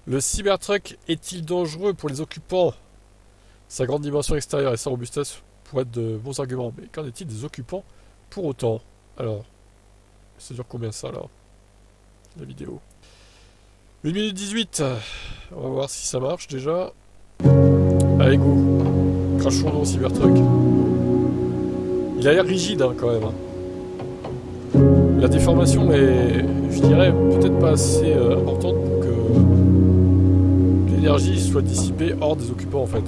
Le Cybertruck est-il dangereux pour les occupants? Sa grande dimension extérieure et sa robustesse pourraient être de bons arguments, mais qu'en est-il des occupants pour autant? Alors, ça dure combien ça là, la vidéo? 1 minute 18. On va voir si ça marche déjà. Allez go. Crachons dans le Cybertruck. Il a l'air rigide hein, quand même. La déformation est, je dirais, peut-être pas assez importante pour que l'énergie soit dissipée hors des occupants en fait.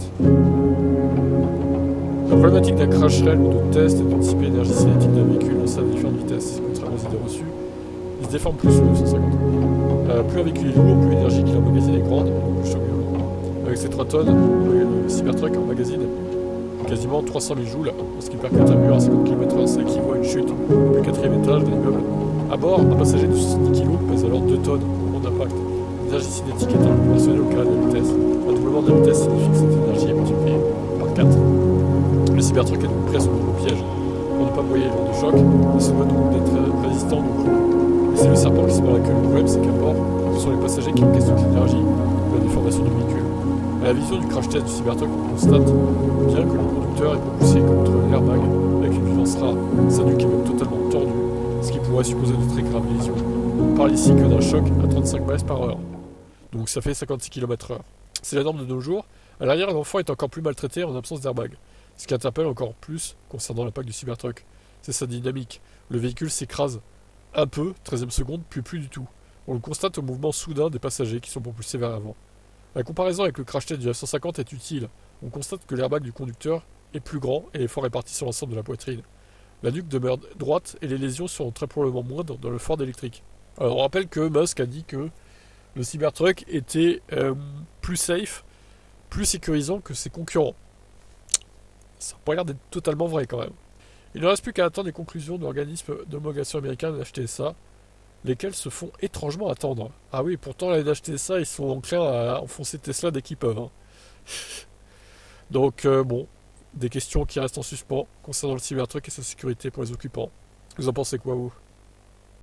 La problématique d'un crash rail ou de test est de dissiper l'énergie cinétique d'un véhicule en à différentes vitesses. Contrairement aux idées reçues, il se déforme plus sous le 150. Plus un véhicule est lourd, plus l'énergie qu'il emmagasine est grande, et plus choc violent. Avec ses 3 tonnes, le Cybertruck emmagasine quasiment 300 000 joules lorsqu'il percute un mur à 50 km/h. Ça équivaut à une chute depuis le 4e étage d'un immeuble. À bord, un passager de 70 kg pèse alors 2 tonnes au moment d'impact. L'énergie cinétique est proportionnelle au carré de la vitesse. Un doublement de la vitesse signifie que cette énergie est multipliée par 4. Le Cybertruck est donc prêt à se mettre au piège pour ne pas broyer lors du choc. Il se doit donc d'être résistant au coup. Et c'est le serpent qui se mord la queue. Le problème, c'est qu'à bord, ce sont les passagers qui encaissent toute l'énergie de la déformation du véhicule. À la vision du crash test du Cybertruck, on constate bien que le conducteur est propulsé contre l'airbag avec une puissance rare. Sa nuque est même totalement tordue, ce qui pourrait supposer de très graves lésions. On parle ici que d'un choc à 35 miles par heure. Donc ça fait 56 km/h. C'est la norme de nos jours. À l'arrière, l'enfant est encore plus maltraité en absence d'airbag. Ce qui interpelle encore plus concernant l'impact du Cybertruck, c'est sa dynamique. Le véhicule s'écrase un peu, 13e seconde, puis plus du tout. On le constate au mouvement soudain des passagers qui sont propulsés vers l'avant. La comparaison avec le crash test du F-150 est utile. On constate que l'airbag du conducteur est plus grand et l'effort est réparti sur l'ensemble de la poitrine. La nuque demeure droite et les lésions sont très probablement moindres dans le Ford électrique. Alors on rappelle que Musk a dit que le Cybertruck était plus safe, plus sécurisant que ses concurrents. Ça n'a pas l'air d'être totalement vrai quand même. Il ne reste plus qu'à attendre les conclusions de l'organisme d'homologation américain de l'HTSA, lesquels se font étrangement attendre. Ah oui, pourtant la NHTSA, ils sont enclins à enfoncer Tesla dès qu'ils peuvent. Hein. Donc bon, des questions qui restent en suspens concernant le Cybertruck et sa sécurité pour les occupants. Vous en pensez quoi vous?